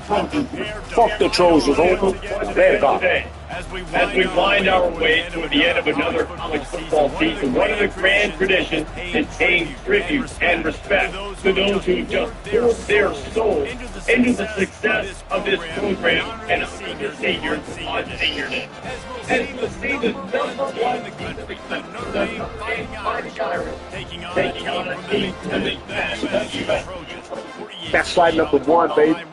Fuck the Trojans. There you go. As we wind our way toward the end of another college football season, one of the grand traditions is paying tribute and respect to those who just poured their souls into the success of this program and honor their seniors on Senior Day. As we'll see the #1 the Fighting Irish taking on a team from the USC. That's slide #1, baby.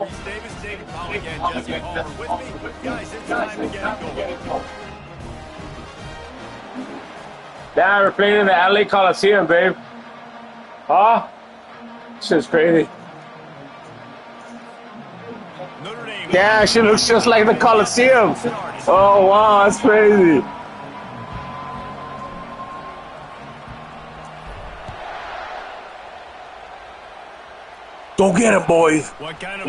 Now we're playing in the LA Coliseum, babe. Huh? Shit's crazy. Yeah, she looks just like the Coliseum. Oh, wow, that's crazy. Go get him, boys. Go get him.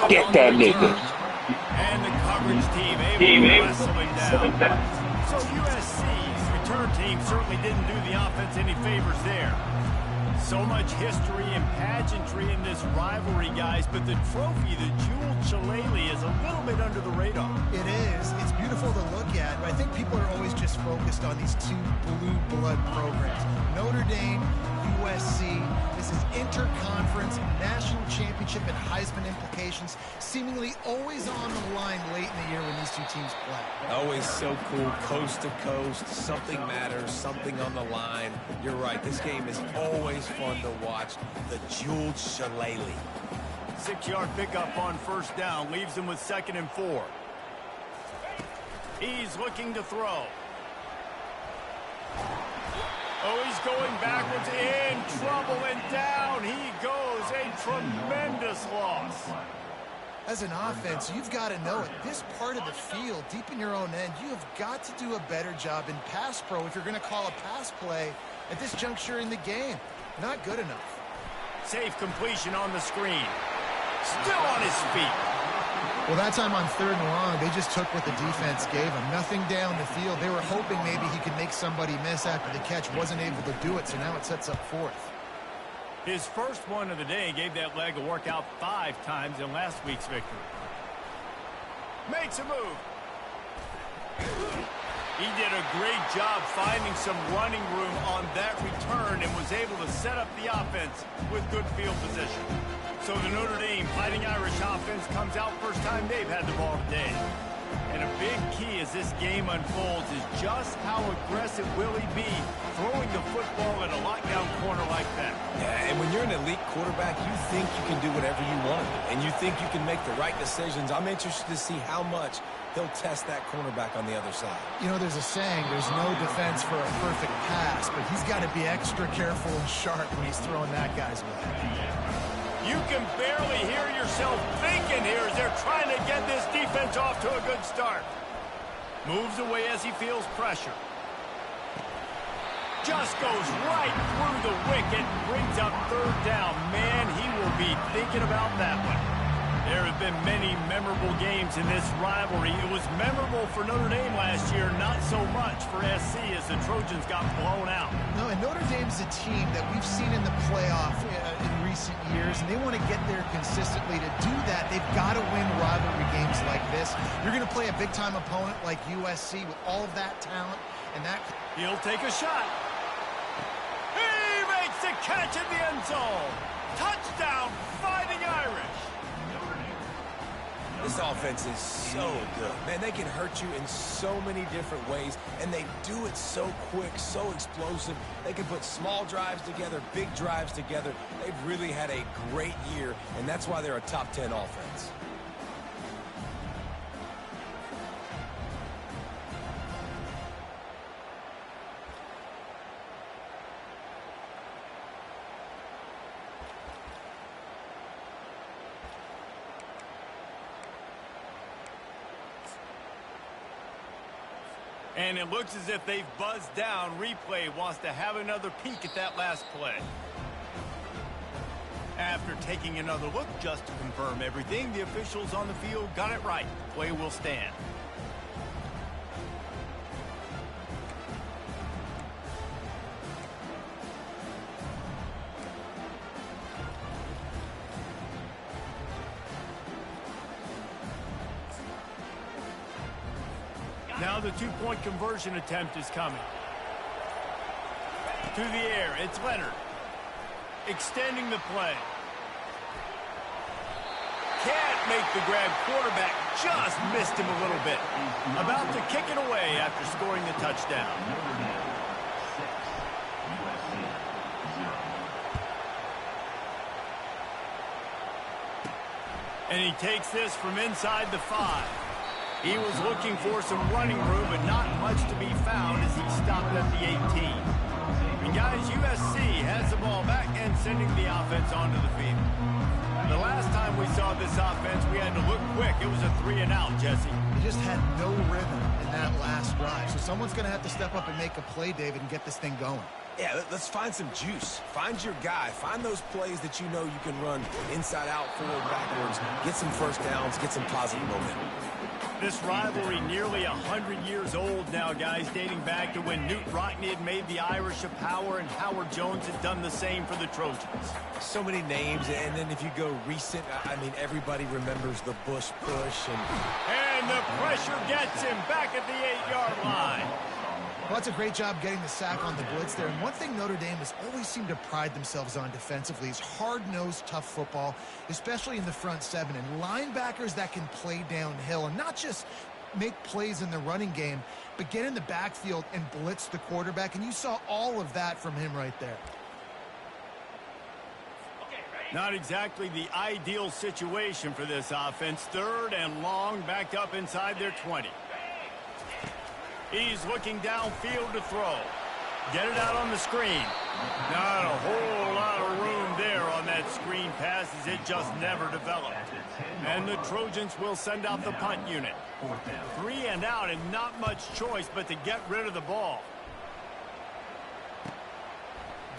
Get that nigga. And the coverage team able to wrestle him down. So USC's return team certainly didn't do the offense any favors there. So much history and pageantry in this rivalry, guys, but the trophy, the jeweled shillelagh, is a little bit under the radar. It is. It's beautiful to look at, but I think people are always just focused on these two blue blood programs. Notre Dame, USC. This is interconference, national championship, and Heisman implications seemingly always on the line late in the year when these two teams play. Always so cool, coast to coast. Something matters, something on the line. You're right, this game is always fun to watch. The jeweled shillelagh. 6-yard pickup on first down leaves him with 2nd and 4. He's looking to throw. Oh, he's going backwards, in trouble, and down he goes. A tremendous loss. As an offense, you've got to know it. This part of the field, deep in your own end, you have got to do a better job in pass pro if you're going to call a pass play at this juncture in the game. Not good enough. Safe completion on the screen. Still on his feet. Well, that time on 3rd and long, they just took what the defense gave him. Nothing down the field. They were hoping maybe he could make somebody miss after the catch. Wasn't able to do it, so now it sets up 4th. His first one of the day gave that leg a workout 5 times in last week's victory. Makes a move. He did a great job finding some running room on that return and was able to set up the offense with good field position. So the Notre Dame Fighting Irish offense comes out first time they've had the ball today. And a big key as this game unfolds is just how aggressive will he be throwing the football at a lockdown corner like that. Yeah, and when you're an elite quarterback, you think you can do whatever you want, and you think you can make the right decisions. I'm interested to see how much he'll test that cornerback on the other side. You know, there's a saying, there's no defense for a perfect pass, but he's got to be extra careful and sharp when he's throwing that guy's way. You can barely hear yourself thinking here as they're trying to get this defense off to a good start. Moves away as he feels pressure. Just goes right through the wicket, brings up 3rd down. Man, he will be thinking about that one. There have been many memorable games in this rivalry. It was memorable for Notre Dame last year, not so much for SC as the Trojans got blown out. No, and Notre Dame's a team that we've seen in the playoff in recent years, and they want to get there consistently. To do that, they've got to win rivalry games like this. You're going to play a big-time opponent like USC with all of that talent, and that... He'll take a shot. He makes the catch in the end zone. Touchdown, Fighting Irish. This offense is so good. Man, they can hurt you in so many different ways, and they do it so quick, so explosive. They can put small drives together, big drives together. They've really had a great year, and that's why they're a top 10 offense. And it looks as if they've buzzed down. Replay wants to have another peek at that last play. After taking another look just to confirm everything, the officials on the field got it right. Play will stand. Now the two-point conversion attempt is coming. To the air, it's Leonard. Extending the play. Can't make the grab. Quarterback just missed him a little bit. About to kick it away after scoring the touchdown. And he takes this from inside the 5. He was looking for some running room, but not much to be found as he stopped at the 18. And guys, USC has the ball back and sending the offense onto the field. The last time we saw this offense, we had to look quick. It was a 3-and-out, Jesse. They just had no rhythm in that last drive. So someone's going to have to step up and make a play, David, and get this thing going. Yeah, let's find some juice. Find your guy. Find those plays that you know you can run inside out, forward, backwards. Get some first downs. Get some positive momentum. This rivalry nearly 100 years old now, guys, dating back to when Knute Rockne had made the Irish a power and Howard Jones had done the same for the Trojans. So many names, and then if you go recent, I mean, everybody remembers the Bush push. And the pressure gets him back at the 8-yard line. Well, that's a great job getting the sack on the blitz there. And one thing Notre Dame has always seemed to pride themselves on defensively is hard-nosed, tough football, especially in the front 7. And linebackers that can play downhill and not just make plays in the running game, but get in the backfield and blitz the quarterback. And you saw all of that from him right there. Not exactly the ideal situation for this offense. 3rd and long, backed up inside their 20. He's looking downfield to throw. Get it out on the screen. Not a whole lot of room there on that screen pass as it just never developed. And the Trojans will send out the punt unit. 3-and-out and not much choice but to get rid of the ball.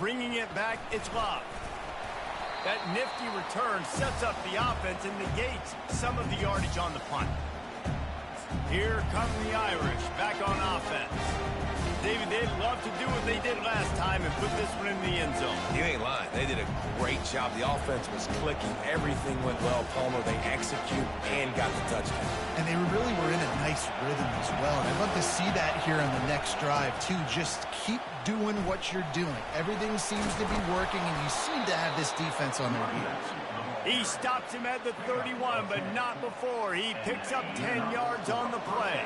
Bringing it back, it's Love. That nifty return sets up the offense and negates some of the yardage on the punt. Here come the Irish back on offense. David, they'd love to do what they did last time and put this one in the end zone. You ain't lying. They did a great job. The offense was clicking. Everything went well. Palmer, they execute and got the touchdown. And they really were in a nice rhythm as well. And I'd love to see that here on the next drive, too. Just keep doing what you're doing. Everything seems to be working, and you seem to have this defense on their heels. He stops him at the 31, but not before. He picks up 10 yards on the play.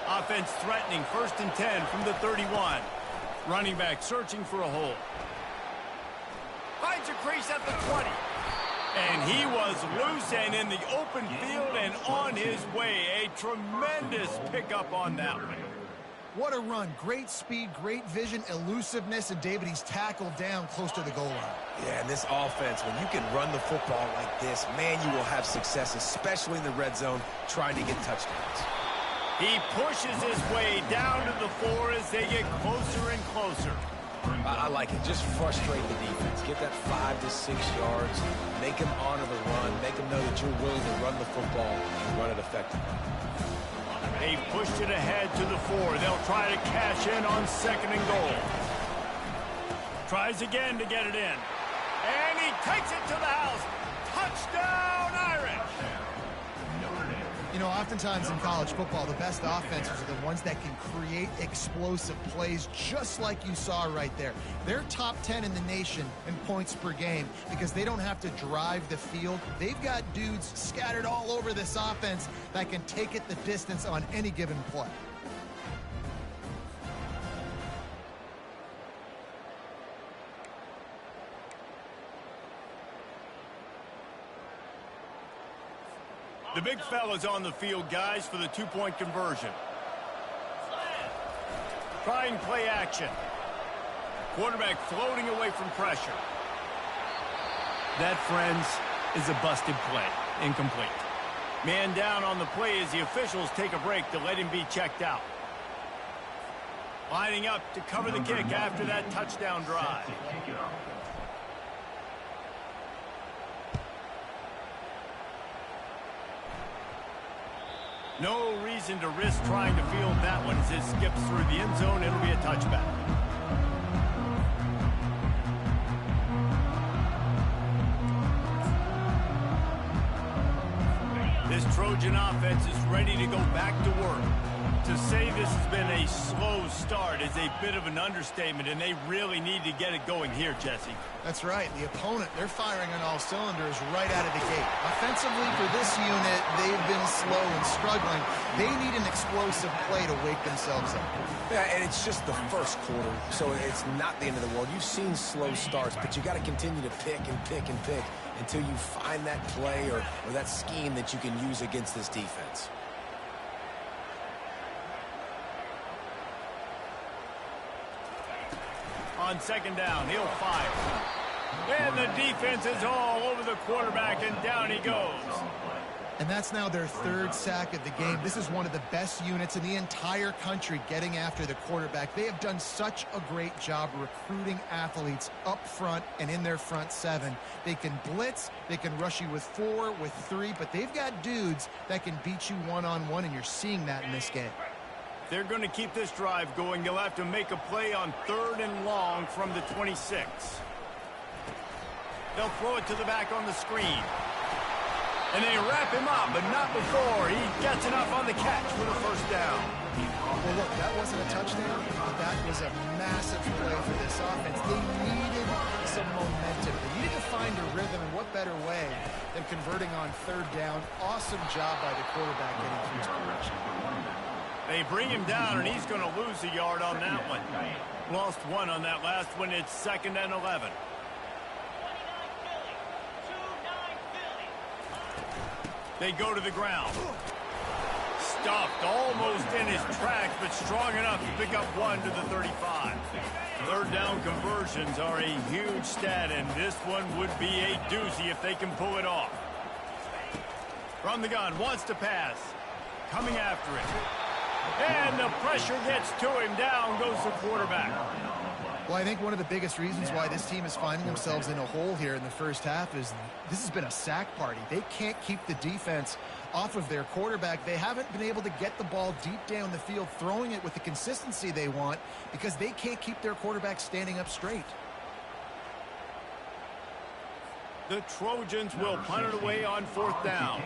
Offense threatening, 1st and 10 from the 31. Running back searching for a hole. Finds a crease at the 20. And he was loose and in the open field and on his way. A tremendous pickup on that one. What a run. Great speed, great vision, elusiveness, and David, he's tackled down close to the goal line. Yeah, and this offense, when you can run the football like this, man, you will have success, especially in the red zone, trying to get touchdowns. He pushes his way down to the 4 as they get closer and closer. I like it. Just frustrate the defense. Get that 5 to 6 yards. Make them honor the run. Make them know that you're willing to run the football and run it effectively. They pushed it ahead to the 4. They'll try to cash in on 2nd and goal. Tries again to get it in. And he takes it to the house. Touchdown, Irish! You know, oftentimes in college football, the best offenses are the ones that can create explosive plays, just like you saw right there. They're top 10 in the nation in points per game because they don't have to drive the field. They've got dudes scattered all over this offense that can take it the distance on any given play. The big fella's on the field, guys, for the two-point conversion. Trying play action. Quarterback floating away from pressure. That, friends, is a busted play. Incomplete. Man down on the play as the officials take a break to let him be checked out. Lining up to cover the kick after that touchdown drive. No reason to risk trying to field that one as it skips through the end zone. It'll be a touchback. This Trojan offense is ready to go back to work. To say this has been a slow start is a bit of an understatement, and they really need to get it going here, Jesse. That's right. The opponent, they're firing on all cylinders right out of the gate. Offensively, for this unit, they've been slow and struggling. They need an explosive play to wake themselves up. Yeah, and it's just the first quarter, so it's not the end of the world. You've seen slow starts, but you got to continue to pick and pick and pick until you find that play or that scheme that you can use against this defense. On second down, he'll fire. And the defense is all over the quarterback, and down he goes. And that's now their third sack of the game. This is one of the best units in the entire country getting after the quarterback. They have done such a great job recruiting athletes up front and in their front seven. They can blitz, they can rush you with 4, with 3, but they've got dudes that can beat you one-on-one, and you're seeing that in this game. They're going to keep this drive going. They'll have to make a play on 3rd and long from the 26. They'll throw it to the back on the screen. And they wrap him up, but not before he gets enough on the catch for the first down. Well, look, that wasn't a touchdown, but that was a massive play for this offense. They needed some momentum. They needed to find a rhythm, and what better way than converting on 3rd down. Awesome job by the quarterback getting through his progression. They bring him down, and he's going to lose a yard on that one. Lost 1 on that last one. It's 2nd and 11. They go to the ground. Stuffed almost in his tracks, but strong enough to pick up 1 to the 35. 3rd down conversions are a huge stat, and this one would be a doozy if they can pull it off. From the gun, wants to pass. Coming after it. And the pressure gets to him. Down goes the quarterback. Well, I think one of the biggest reasons why this team is finding themselves in a hole here in the first half is this has been a sack party. They can't keep the defense off of their quarterback. They haven't been able to get the ball deep down the field, throwing it with the consistency they want because they can't keep their quarterback standing up straight. The Trojans will punt it away on 4th down.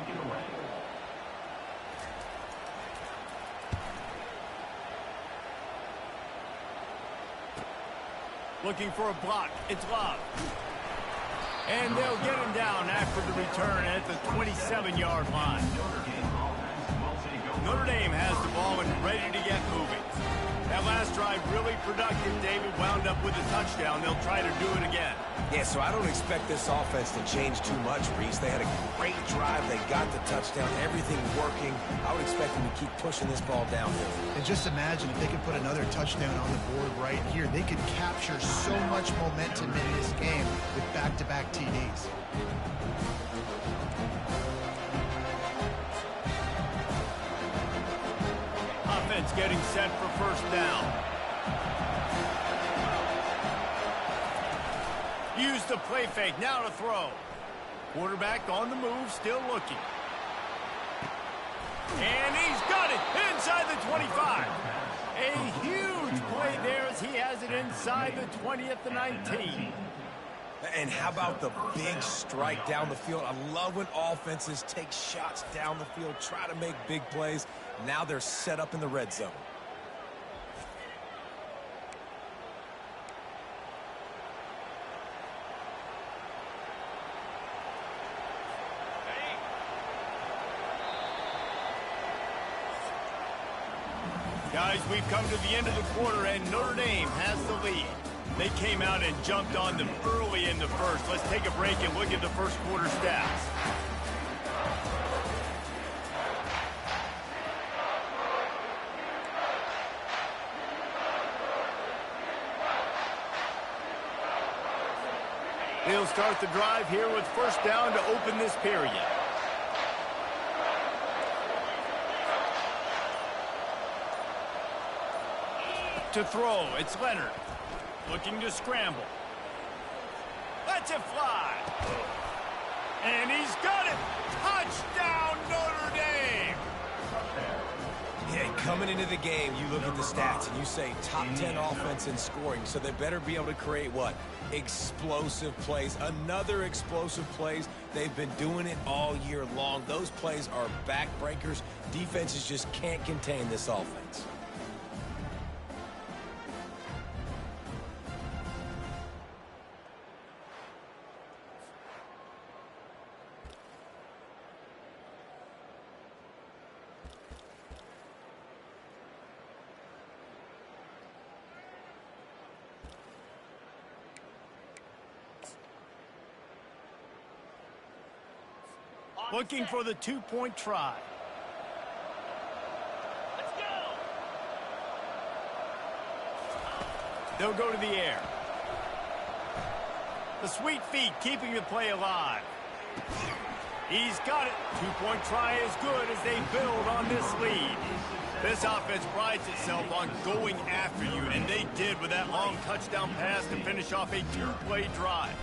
Looking for a block. It's Love. And they'll get him down after the return at the 27-yard line. Notre Dame has the ball and ready to get moving. That last drive really productive. David wound up with a touchdown. They'll try to do it again. Yeah, so I don't expect this offense to change too much, Reese. They had a great drive. They got the touchdown. Everything working. I would expect them to keep pushing this ball downhill. And just imagine if they could put another touchdown on the board right here. They could capture so much momentum in this game with back-to-back TDs. Offense getting set for 1st down. Use the play fake. Now to throw. Quarterback on the move, still looking. And he's got it inside the 25. A huge play there as he has it inside the 20 at the 19. And how about the big strike down the field? I love when offenses take shots down the field, try to make big plays. Now they're set up in the red zone. Guys, we've come to the end of the quarter, and Notre Dame has the lead. They came out and jumped on them early in the first. Let's take a break and look at the first quarter stats. They'll start the drive here with 1st down to open this period. To throw, it's Leonard. Looking to scramble. Lets it fly. And he's got it. Touchdown, Notre Dame. Yeah, Coming into the game, you look at the stats and you say top 10 offense in scoring, so they better be able to create what? Explosive plays. Another explosive plays. They've been doing it all year long. Those plays are backbreakers. Defenses just can't contain this offense. Looking for the two-point try. Let's go. They'll go to the air. The sweet feet keeping the play alive. He's got it. Two-point try is good as they build on this lead. This offense prides itself on going after you, and they did with that long touchdown pass to finish off a two-play drive.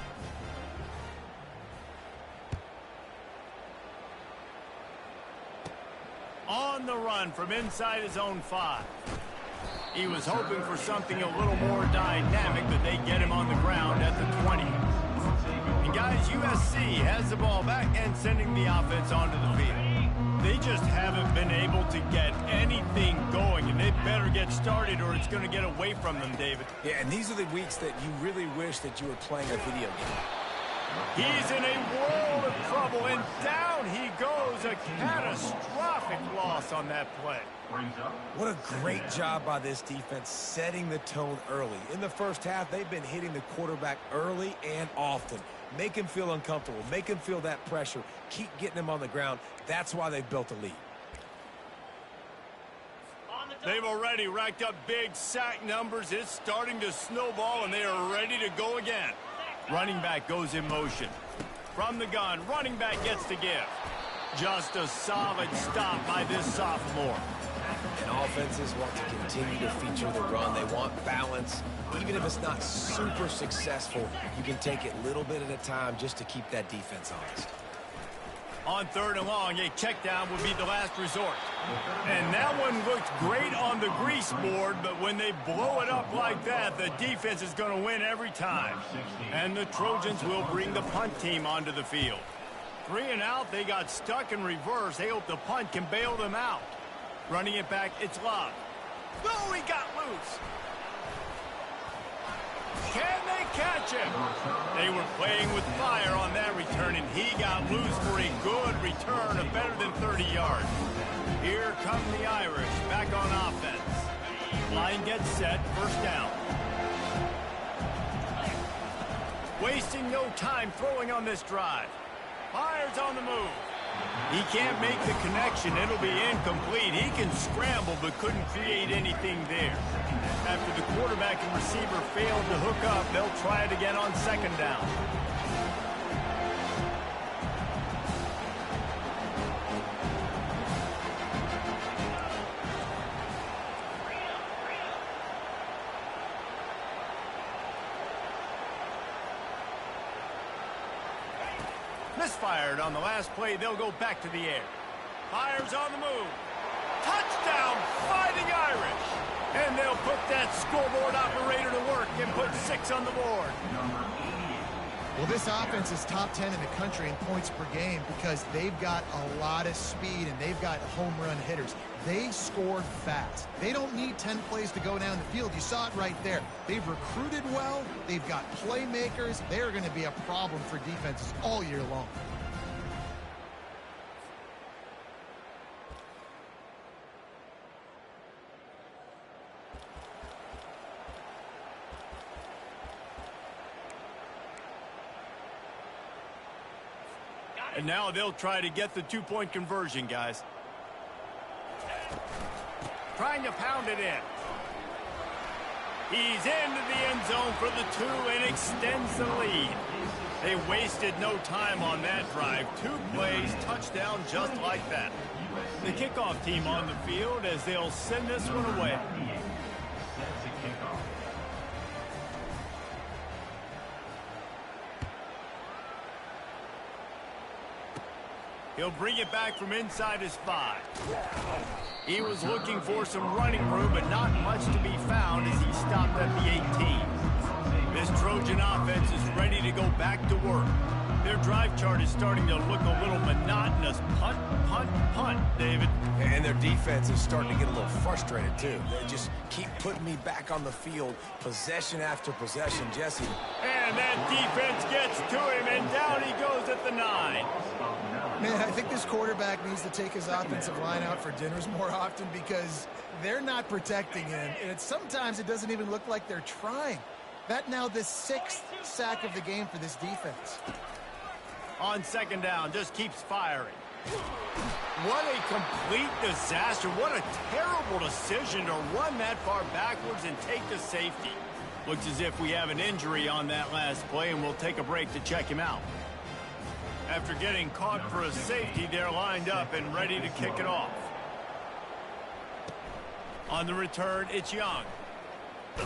On the run from inside his own 5. He was hoping for something a little more dynamic, but they get him on the ground at the 20. And guys, USC has the ball back and sending the offense onto the field. They just haven't been able to get anything going, and they better get started or it's going to get away from them, David. Yeah, and these are the weeks that you really wish that you were playing a video game. He's in a world of trouble, and down he goes. A catastrophic loss on that play. What a great job by this defense setting the tone early. In the first half, they've been hitting the quarterback early and often. Make him feel uncomfortable. Make him feel that pressure. Keep getting him on the ground. That's why they've built a lead. They've already racked up big sack numbers. It's starting to snowball, and they are ready to go again. Running back goes in motion. From the gun, running back gets to give. Just a solid stop by this sophomore. And offenses want to continue to feature the run. They want balance. Even if it's not super successful, you can take it little bit at a time just to keep that defense honest. On 3rd and long, a check down would be the last resort. And that one looked great on the grease board, but when they blow it up like that, the defense is going to win every time. And the Trojans will bring the punt team onto the field. 3 and out, they got stuck in reverse. They hope the punt can bail them out. Running it back, it's Love. Oh, he got loose. Can they catch him? They were playing with fire on that return, and he got loose for a good return of better than 30 yards. Here come the Irish back on offense. Line gets set, first down. Wasting no time throwing on this drive. Fires on the move. He can't make the connection. It'll be incomplete. He can scramble but couldn't create anything there. After the quarterback and receiver failed to hook up, they'll try it again on 2nd down. Misfired on the last play. They'll go back to the air. Fires on the move. Touchdown, Fighting Irish. And they'll put that scoreboard operator to work and put 6 on the board. Well, this offense is top 10 in the country in points per game because they've got a lot of speed and they've got home run hitters. They scored fast. They don't need 10 plays to go down the field. You saw it right there. They've recruited well. They've got playmakers. They're going to be a problem for defenses all year long. And now they'll try to get the 2-point conversion, guys. Trying to pound it in. He's into the end zone for the 2 and extends the lead. They wasted no time on that drive. 2 plays, touchdown just like that. The kickoff team on the field as they'll send this one away. He'll bring it back from inside his 5. He was looking for some running room, but not much to be found as he stopped at the 18. This Trojan offense is ready to go back to work. Their drive chart is starting to look a little monotonous. Punt, punt, punt, David. And their defense is starting to get a little frustrated, too. They just keep putting me back on the field, possession after possession, Jesse. And that defense gets to him, and down he goes at the 9. Man, I think this quarterback needs to take his offensive line out for dinners more often because they're not protecting him. And sometimes it doesn't even look like they're trying. That now the 6th sack of the game for this defense. On 2nd down, just keeps firing. What a complete disaster. What a terrible decision to run that far backwards and take the safety. Looks as if we have an injury on that last play, and we'll take a break to check him out. After getting caught for a safety, they're lined up and ready to kick it off. On the return, it's Young. The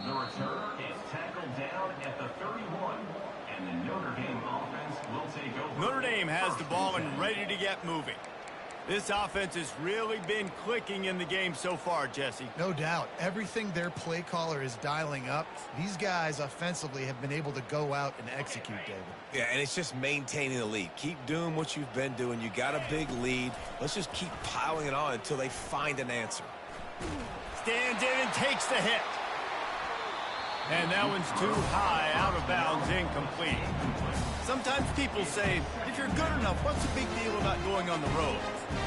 returner is tackled down at the 31, and the Notre Dame offense will take over. Notre Dame has the ball and ready to get moving. This offense has really been clicking in the game so far, Jesse. No doubt. Everything their play caller is dialing up, these guys offensively have been able to go out and execute, David. Yeah, and it's just maintaining the lead. Keep doing what you've been doing. You got a big lead. Let's just keep piling it on until they find an answer. Stands in and takes the hit. And that one's too high, out of bounds, incomplete. Sometimes people say, if you're good enough, what's the big deal about going on the road?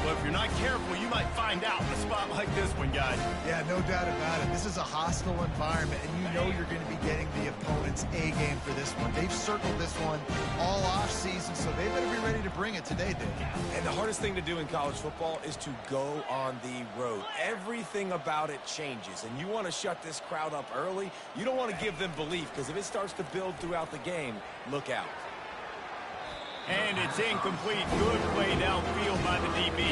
Well, if you're not careful, you might find out in a spot like this one, guys. Yeah, no doubt about it. This is a hostile environment, and you know you're going to be getting the opponent's A game for this one. They've circled this one all off season, so they better be ready to bring it today, Dave. And the hardest thing to do in college football is to go on the road. Everything about it changes, and you want to shut this crowd up early. You don't want to give them belief, because if it starts to build throughout the game, look out. And it's incomplete. Good play downfield by the DB.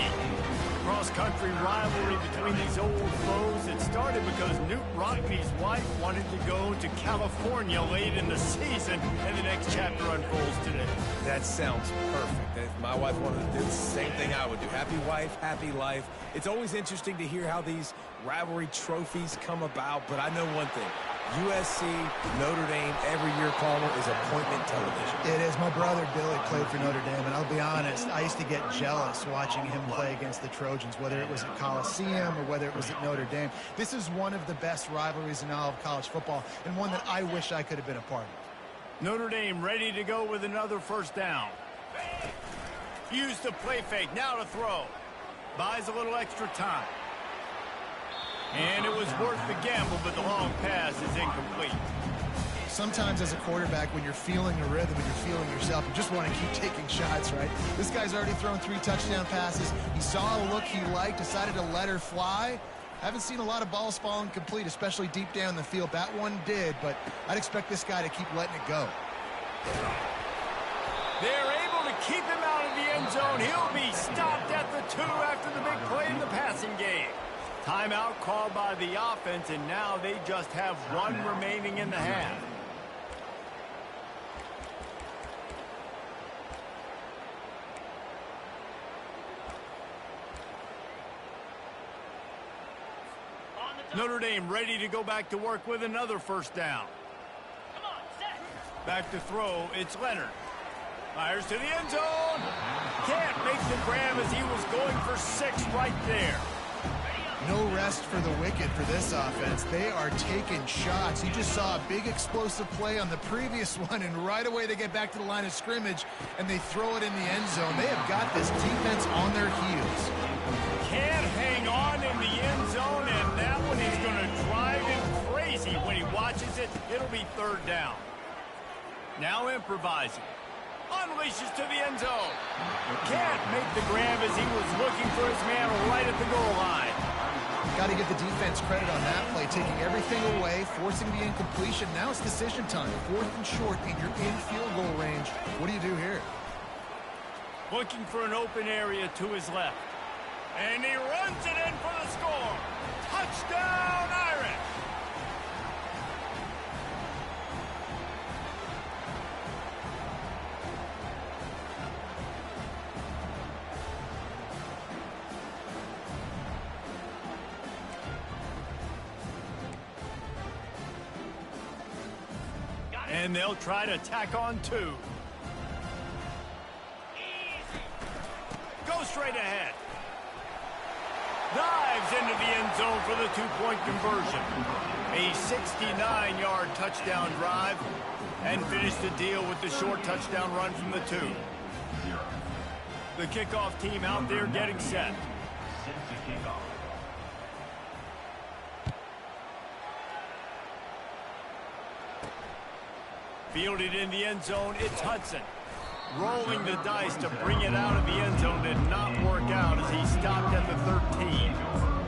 Cross-country rivalry between these old foes. It started because Newt Rockne's wife wanted to go to California late in the season, and the next chapter unfolds today. That sounds perfect. If my wife wanted to do the same thing I would do. Happy wife, happy life. It's always interesting to hear how these rivalry trophies come about, but I know one thing. USC, Notre Dame, every year, Palmer, is appointment television. It is. My brother Billy played for Notre Dame, and I'll be honest, I used to get jealous watching him play against the Trojans, whether it was at Coliseum or whether it was at Notre Dame. This is one of the best rivalries in all of college football, and one that I wish I could have been a part of. Notre Dame ready to go with another 1st down. Use the play fake, now to throw. Buys a little extra time. And it was worth the gamble, but the long pass is incomplete. Sometimes as a quarterback, when you're feeling a rhythm and you're feeling yourself, you just want to keep taking shots, right? This guy's already thrown 3 touchdown passes. He saw a look he liked, decided to let her fly. Haven't seen a lot of balls falling complete, especially deep down the field. That one did, but I'd expect this guy to keep letting it go. They're able to keep him out of the end zone. He'll be stopped at the 2 after the big play in the passing game. Timeout called by the offense, and now they just have 1 remaining in the half. Notre Dame ready to go back to work with another 1st down. Back to throw, it's Leonard. Fires to the end zone. Can't make the grab as he was going for 6 right there. No rest for the wicked for this offense. They are taking shots. You just saw a big explosive play on the previous one, and right away they get back to the line of scrimmage, and they throw it in the end zone. They have got this defense on their heels. Can't hang on in the end zone, and that one is going to drive him crazy when he watches it. It'll be 3rd down. Now improvising. Unleashes to the end zone. Can't make the grab as he was looking for his man right at the goal line. Got to give the defense credit on that play, taking everything away, forcing the incompletion. Now it's decision time. 4th and short, and you're in field goal range. What do you do here? Looking for an open area to his left. And he runs it in for the score. Touchdown, Irish! And they'll try to tack on 2. Go straight ahead. Dives into the end zone for the 2-point conversion. A 69-yard touchdown drive, and finished the deal with the short touchdown run from the 2. The kickoff team out there getting set. Fielded in the end zone, it's Hudson. Rolling the dice to bring it out of the end zone did not work out as he stopped at the 13.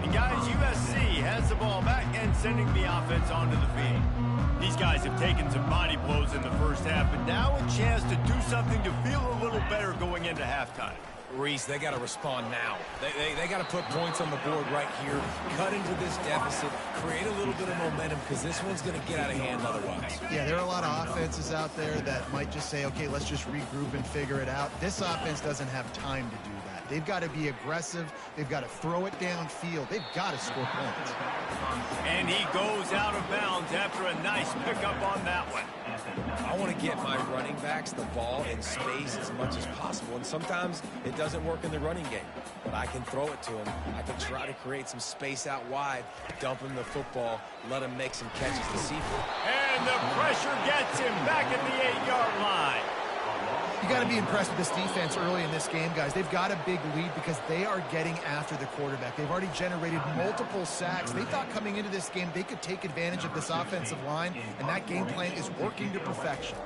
And guys, USC has the ball back and sending the offense onto the field. These guys have taken some body blows in the first half, but now a chance to do something to feel a little better going into halftime. Reese, they got to respond now. They got to put points on the board right here, cut into this deficit, create a little bit of momentum, because this one's going to get out of hand otherwise. Yeah, there are a lot of offenses out there that might just say, okay, let's just regroup and figure it out. This offense doesn't have time to do that. They've got to be aggressive. They've got to throw it downfield. They've got to score points. And he goes out of bounds after a nice pickup on that one. I want to get my running backs the ball in space as much as possible, and sometimes it doesn't work in the running game, but I can throw it to him. I can try to create some space out wide, dump him the football, let him make some catches to see. And the pressure gets him back at the 8-yard line. You got to be impressed with this defense early in this game, guys. They've got a big lead because they are getting after the quarterback. They've already generated multiple sacks. They thought coming into this game they could take advantage of this offensive line, and that game plan is working to perfection.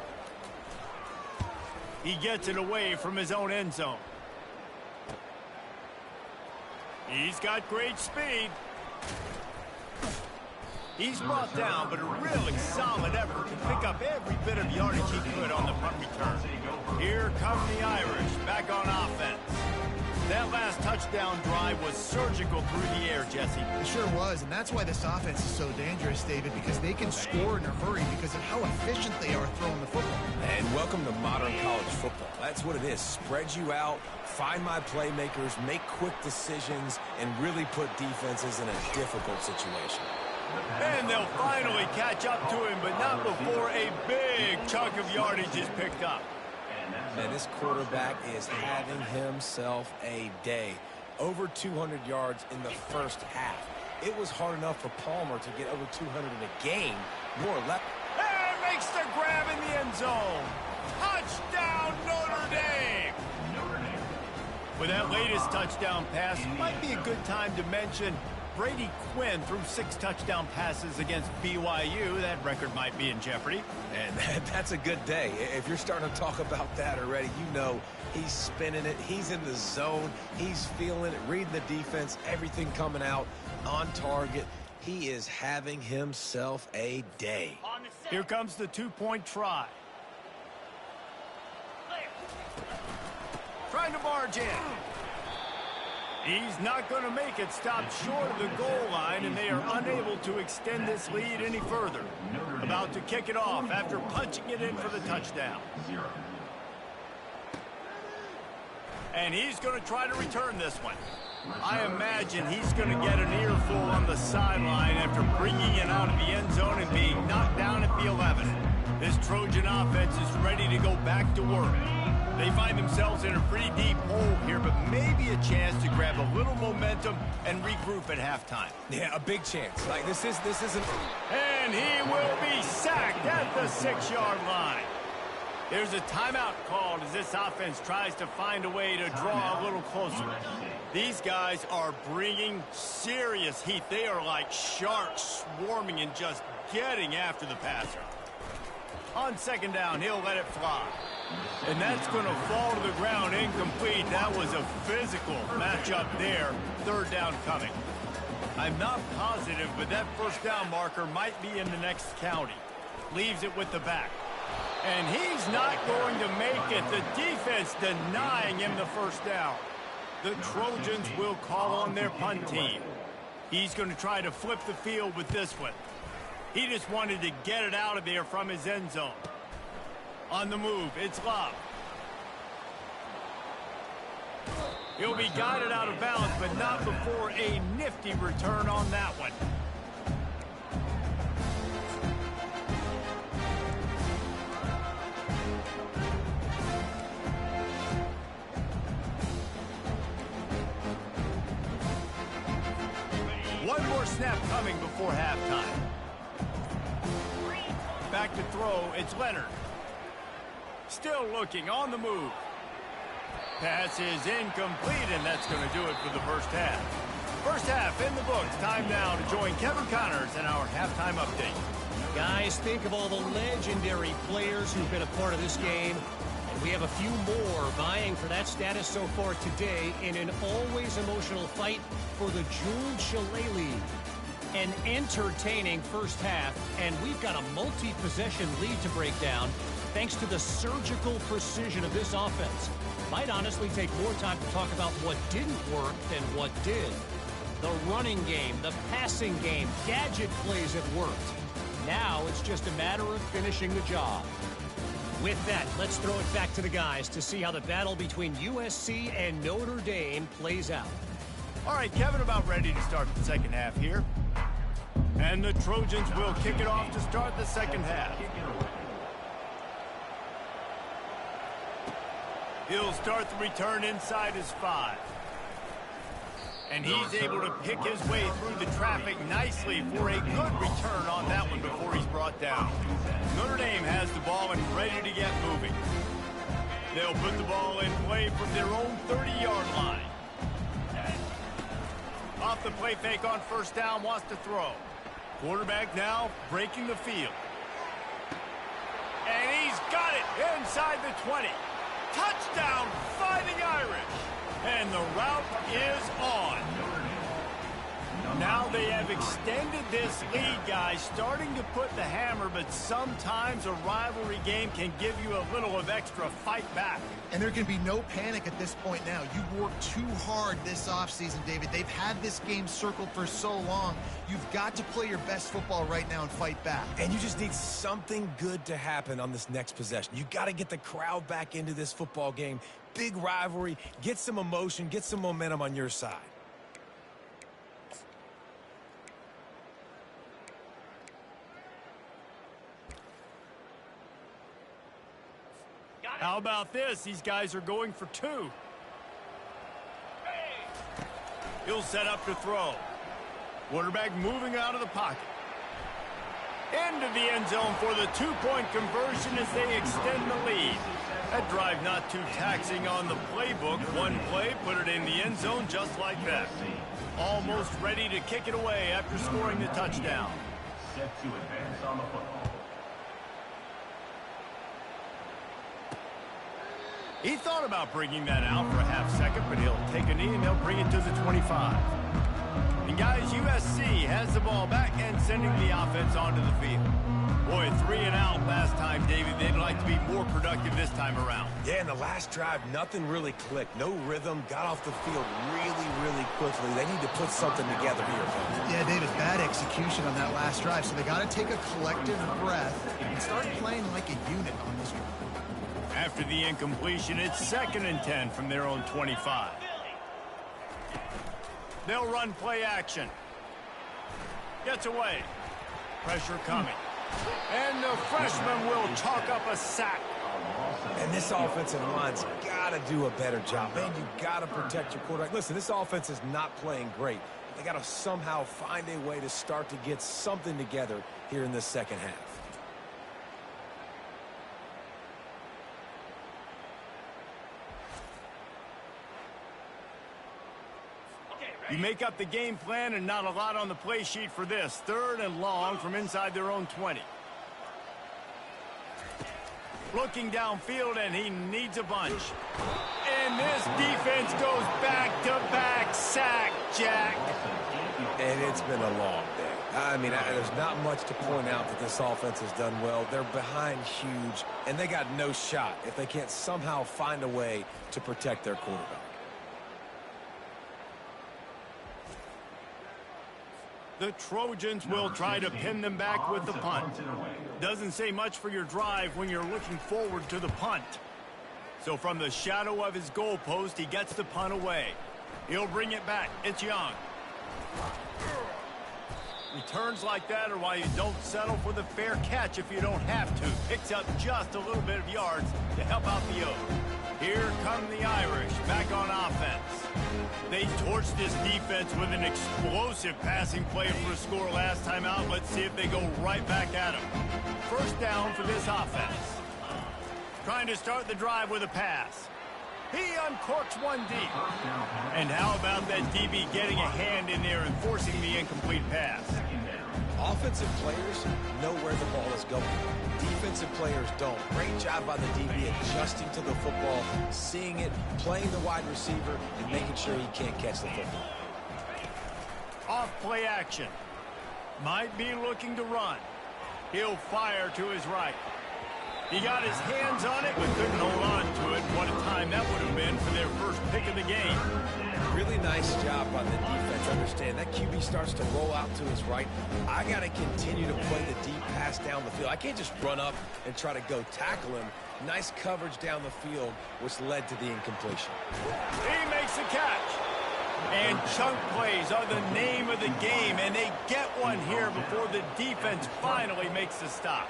He gets it away from his own end zone. He's got great speed. He's brought down, but a really solid effort to pick up every bit of yardage he could on the punt return. Here come the Irish, back on offense. That last touchdown drive was surgical through the air, Jesse. It sure was, and that's why this offense is so dangerous, David, because they can score in a hurry because of how efficient they are throwing the football. And welcome to modern college football. That's what it is. Spread you out, find my playmakers, make quick decisions, and really put defenses in a difficult situation. And they'll finally catch up to him, but not before a big chunk of yardage is picked up. Man, this quarterback is having himself a day. Over 200 yards in the first half. It was hard enough for Palmer to get over 200 in a game, more or less. And makes the grab in the end zone. Touchdown, Notre Dame! With that latest touchdown pass, might be a good time to mention Brady Quinn threw 6 touchdown passes against BYU. That record might be in jeopardy. And that's a good day. If you're starting to talk about that already, you know he's spinning it. He's in the zone. He's feeling it, reading the defense, everything coming out on target. He is having himself a day. Here comes the 2-point try. Trying to barge in. He's not going to make it. Stopped short of the goal line, and they are unable to extend this lead any further. About to kick it off after punching it in for the touchdown. And he's going to try to return this one. I imagine he's going to get an earful on the sideline after bringing it out of the end zone and being knocked down at the 11. This Trojan offense is ready to go back to work. They find themselves in a pretty deep hole here, but maybe a chance to grab a little momentum and regroup at halftime. Yeah, a big chance. Like this isn't. And he will be sacked at the 6-yard line. There's a timeout called as this offense tries to find a way to draw a little closer. These guys are bringing serious heat. They are like sharks swarming and just getting after the passer. On 2nd down, he'll let it fly. And that's going to fall to the ground incomplete. That was a physical matchup there. 3rd down coming. I'm not positive, but that 1st down marker might be in the next county. Leaves it with the back. And he's not going to make it. The defense denying him the 1st down. The Trojans will call on their punt team. He's going to try to flip the field with this one. He just wanted to get it out of there from his end zone. On the move, it's Love. He'll be guided out of bounds, but not before a nifty return on that one. more snap coming before halftime. Back to throw, it's Leonard. Still looking, on the move. Pass is incomplete, and that's going to do it for the first half. First half in the books. Time now to join Kevin Connors in our halftime update. Guys, think of all the legendary players who've been a part of this game. And we have a few more vying for that status so far today in an always emotional fight for the Jules Chalet lead. An entertaining first half, and we've got a multi-possession lead to break down thanks to the surgical precision of this offense. Might honestly take more time to talk about what didn't work than what did. The running game, the passing game, gadget plays have worked. Now it's just a matter of finishing the job. With that, let's throw it back to the guys to see how the battle between USC and Notre Dame plays out. All right, Kevin, about ready to start the second half here. And the Trojans will kick it off to start the second half. He'll start the return inside his 5. And he's able to pick his way through the traffic nicely for a good return on that one before he's brought down. Notre Dame has the ball and ready to get moving. They'll put the ball in play from their own 30-yard line. Off the play fake on first down, wants to throw. Quarterback now breaking the field. And he's got it inside the 20. Touchdown, Fighting Irish. And the route is on. Now they have extended this lead, guys, starting to put the hammer, but sometimes a rivalry game can give you a little of extra fight back. And there can be no panic at this point now. You've worked too hard this offseason, David. They've had this game circled for so long. You've got to play your best football right now and fight back. And you just need something good to happen on this next possession. You got to get the crowd back into this football game. Big rivalry, get some emotion, get some momentum on your side. How about this? These guys are going for 2. He'll set up to throw. Quarterback moving out of the pocket. Into the end zone for the 2-point conversion as they extend the lead. That drive not too taxing on the playbook. One play, put it in the end zone just like that. Almost ready to kick it away after scoring the touchdown. Set to advance on the football. He thought about bringing that out for a half second, but he'll take a knee and they'll bring it to the 25. And guys, USC has the ball back and sending the offense onto the field. Boy, 3 and out last time, David. They'd like to be more productive this time around. Yeah, in the last drive, nothing really clicked. No rhythm, got off the field really quickly. They need to put something together here. Yeah, David, bad execution on that last drive. So they got to take a collective breath and start playing like a unit on this drive. After the incompletion, it's 2nd and 10 from their own 25. They'll run play action. Gets away. Pressure coming. And the freshman will chalk up a sack. And this offensive line's got to do a better job. Man, you got to protect your quarterback. Listen, this offense is not playing great. They got to somehow find a way to start to get something together here in this second half. You make up the game plan and not a lot on the play sheet for this. 3rd and long from inside their own 20. Looking downfield, and he needs a bunch. And this defense goes back-to-back sack, Jack. And it's been a long day. I mean, there's not much to point out that this offense has done well. They're behind huge, and they got no shot if they can't somehow find a way to protect their quarterback. The Trojans will try to pin them back with the punt. Doesn't say much for your drive when you're looking forward to the punt. So from the shadow of his goalpost, he gets the punt away. He'll bring it back. It's Young. Returns like that are why you don't settle for the fair catch if you don't have to. Picks up just a little bit of yards to help out the Oaks. Here come the Irish back on offense. They torched this defense with an explosive passing play for a score last time out. Let's see if they go right back at him. First down for this offense. Trying to start the drive with a pass. He uncorks one deep. And how about that DB getting a hand in there and forcing the incomplete pass? Offensive players know where the ball is going. Defensive players don't. Great job by the DB adjusting to the football, seeing it, playing the wide receiver, and making sure he can't catch the football. Off play action. Might be looking to run. He'll fire to his right. He got his hands on it, but couldn't hold on to it. What a time that would have been for their first pick of the game. Really nice job by the defense. Understand that QB starts to roll out to his right. I got to continue to play the deep pass down the field. I can't just run up and try to go tackle him. Nice coverage down the field, which led to the incompletion. He makes the catch. And chunk plays are the name of the game, and they get one here before the defense finally makes the stop.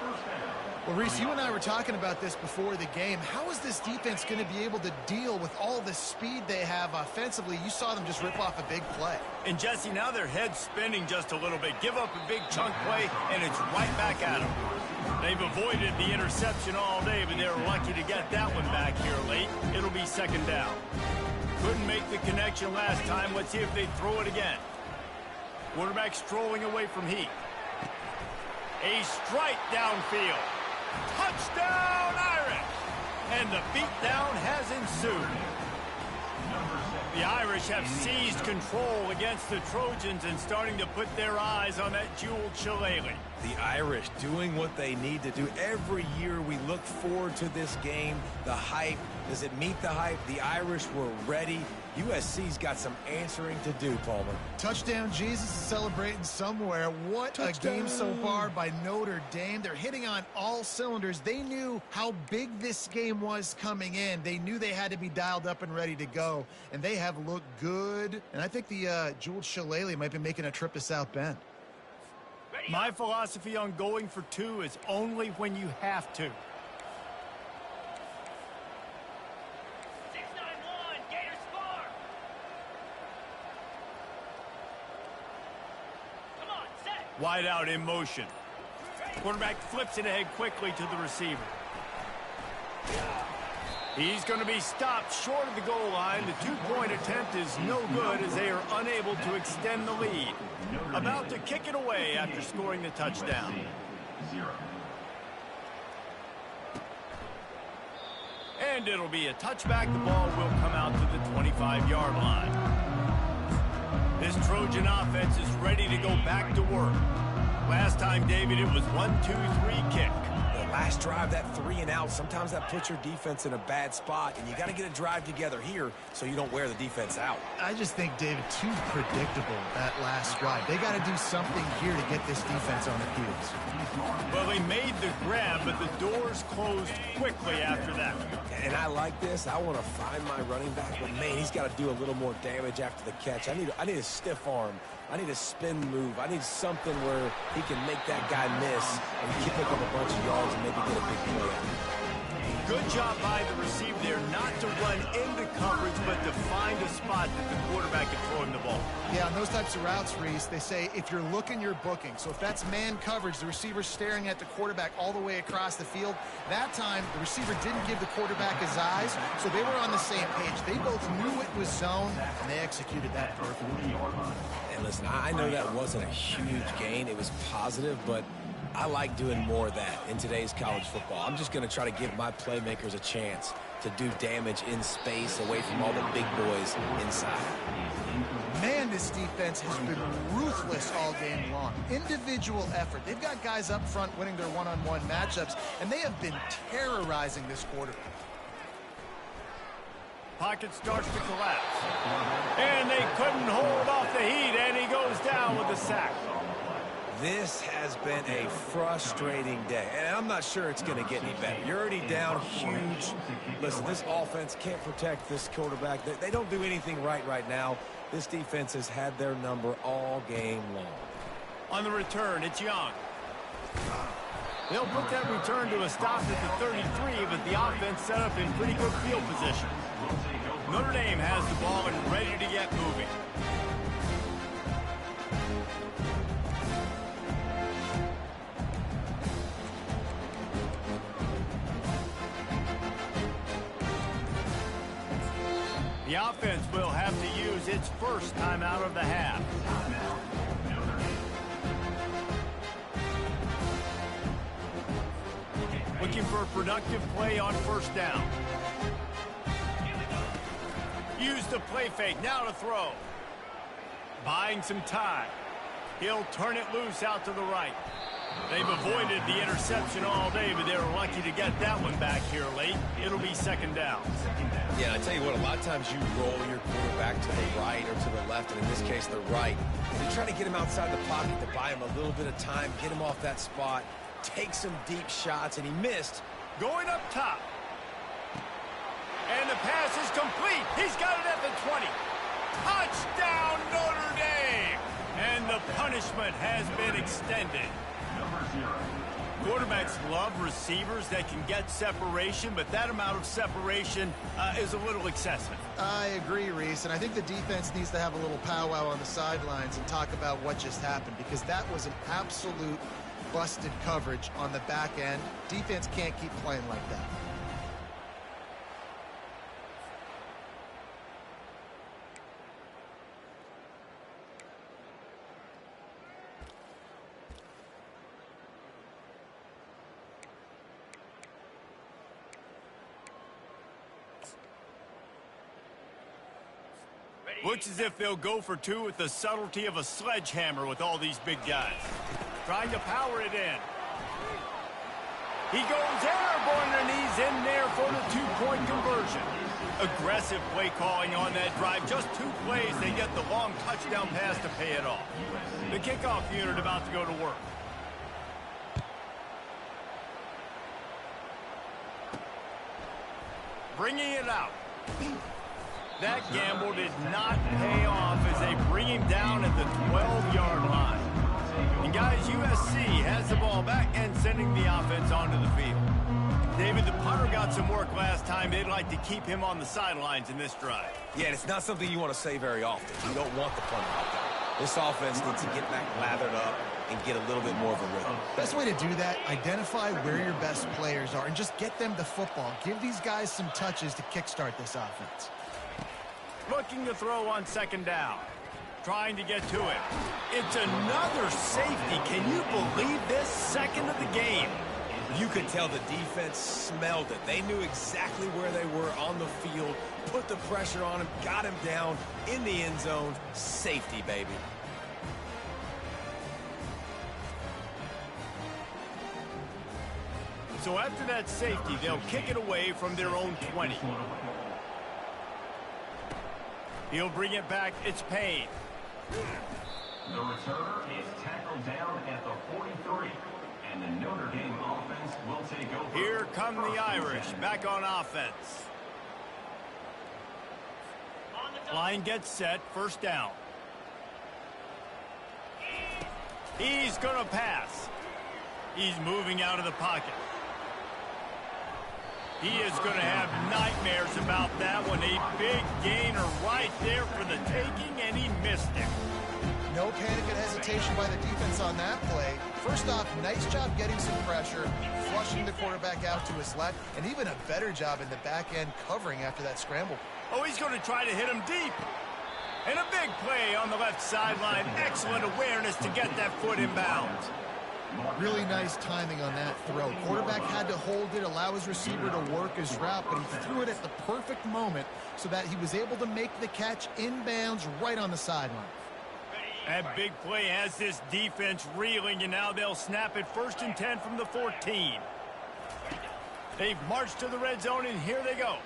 Well, Reese, you and I were talking about this before the game. How is this defense going to be able to deal with all the speed they have offensively? You saw them just rip off a big play. And, Jesse, now their head's spinning just a little bit. Give up a big chunk play, and it's right back at them. They've avoided the interception all day, but they're lucky to get that one back here late. It'll be second down. Couldn't make the connection last time. Let's see if they throw it again. Quarterback strolling away from Heath. A strike downfield. Touchdown, Irish! And the beatdown has ensued. The Irish have seized control against the Trojans and starting to put their eyes on that Jewel Shillelagh. The Irish doing what they need to do. Every year we look forward to this game. The hype, does it meet the hype? The Irish were ready. USC's got some answering to do, Palmer. Touchdown Jesus is celebrating somewhere. What touchdown. A game so far by Notre Dame. They're hitting on all cylinders. They knew how big this game was coming in. They knew they had to be dialed up and ready to go. And they have looked good. And I think the Jewel Shillelagh might be making a trip to South Bend. My philosophy on going for two is only when you have to. Wide out in motion. Quarterback flips it ahead quickly to the receiver. He's going to be stopped short of the goal line. The two-point attempt is no good as they are unable to extend the lead. About to kick it away after scoring the touchdown. And it'll be a touchback. The ball will come out to the 25-yard line. This Trojan offense is ready to go back to work. Last time, David, it was 1-2-3 kick. The last drive, that 3 and out, sometimes that puts your defense in a bad spot, and you got to get a drive together here so you don't wear the defense out. I just think, David, too predictable that last drive. They got to do something here to get this defense on their heels. Well, he made the grab, but the doors closed quickly after that. And I like this. I want to find my running back, but man, he's got to do a little more damage after the catch. I need a stiff arm. I need a spin move. I need something where he can make that guy miss and he can pick up a bunch of yards and maybe get a big play. Good job by the receiver there not to run into coverage, but to find a spot that the quarterback can throw him the ball. Yeah, on those types of routes, Reese, they say if you're looking, you're booking. So if that's man coverage, the receiver's staring at the quarterback all the way across the field. That time, the receiver didn't give the quarterback his eyes, so they were on the same page. They both knew it was zone, and they executed that perfectly. And listen, I know that wasn't a huge gain. It was positive, but I like doing more of that in today's college football. I'm just going to try to give my playmakers a chance to do damage in space away from all the big boys inside. Man, this defense has been ruthless all game long. Individual effort. They've got guys up front winning their one-on-one matchups, and they have been terrorizing this quarterback. Pocket starts to collapse. And they couldn't hold off the heat, and he goes down with the sack. This has been a frustrating day, and I'm not sure it's going to get any better. You're already down huge. Listen, this offense can't protect this quarterback. They don't do anything right now. This defense has had their number all game long. On the return, it's Young. They'll put that return to a stop at the 33, but the offense set up in pretty good field position. Notre Dame has the ball and ready to get moving. The offense will have to use its first timeout of the half. Looking for a productive play on first down. Use the play fake, now to throw. Buying some time. He'll turn it loose out to the right. They've avoided the interception all day, but they were lucky to get that one back here late. It'll be second down. Yeah, I tell you what, a lot of times you roll your quarterback to the right or to the left, and in this case, the right. And you try to get him outside the pocket to buy him a little bit of time, get him off that spot, take some deep shots, and he missed. Going up top. And the pass is complete. He's got it at the 20. Touchdown, Notre Dame! And the punishment has been extended. Quarterbacks love receivers that can get separation, but that amount of separation is a little excessive. I agree, Reese, and I think the defense needs to have a little powwow on the sidelines and talk about what just happened, because that was an absolute busted coverage on the back end. Defense can't keep playing like that. Looks as if they'll go for two with the subtlety of a sledgehammer with all these big guys. Trying to power it in. He goes airborne and he's in there for the two-point conversion. Aggressive play calling on that drive. Just 2 plays, they get the long touchdown pass to pay it off. The kickoff unit about to go to work. Bringing it out. That gamble did not pay off as they bring him down at the 12-yard line. And guys, USC has the ball back and sending the offense onto the field. David, the punter got some work last time. They'd like to keep him on the sidelines in this drive. Yeah, it's not something you want to say very often. You don't want the punter out there. This offense needs to get back lathered up and get a little bit more of a rhythm. Best way to do that, identify where your best players are and just get them the football. Give these guys some touches to kickstart this offense. Looking to throw on second down. Trying to get to it. It's another safety. Can you believe this? Second of the game. You could tell the defense smelled it. They knew exactly where they were on the field, put the pressure on him, got him down in the end zone. Safety, baby. So after that safety, they'll kick it away from their own 20. He'll bring it back. It's Payne. The returner is tackled down at the 43. And the Notre Dame offense will take over. Here come the Irish back on offense. Line gets set. First down. He's going to pass. He's moving out of the pocket. He is going to have nightmares about that one. A big gainer right there for the taking, and he missed it. No panic and hesitation by the defense on that play. First off, nice job getting some pressure, flushing the quarterback out to his left, and even a better job in the back end covering after that scramble. Oh, he's going to try to hit him deep. And a big play on the left sideline. Excellent awareness to get that foot in bounds. Really nice timing on that throw. Quarterback had to hold it, allow his receiver to work his route, but he threw it at the perfect moment so that he was able to make the catch inbounds right on the sideline. That big play has this defense reeling, and now they'll snap it 1st and 10 from the 14. They've marched to the red zone, and here they go.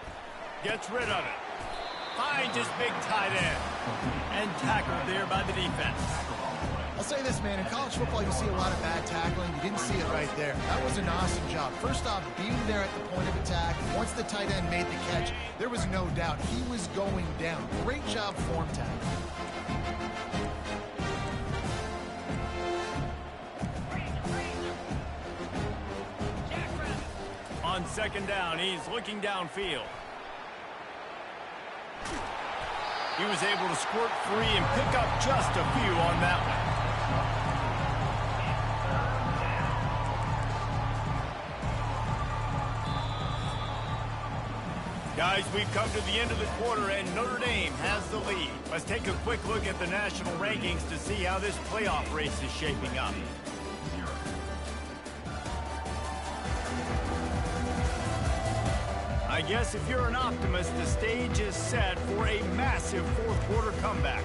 Gets rid of it. Finds his big tight end. And tackled there by the defense. I'll say this, man. In college football, you see a lot of bad tackling. You didn't see it right there. That was an awesome job. First off, being there at the point of attack. Once the tight end made the catch, there was no doubt he was going down. Great job form tackling. On second down, he's looking downfield. He was able to squirt free and pick up just a few on that one. Guys, we've come to the end of the quarter, and Notre Dame has the lead. Let's take a quick look at the national rankings to see how this playoff race is shaping up. I guess if you're an optimist, the stage is set for a massive fourth-quarter comeback.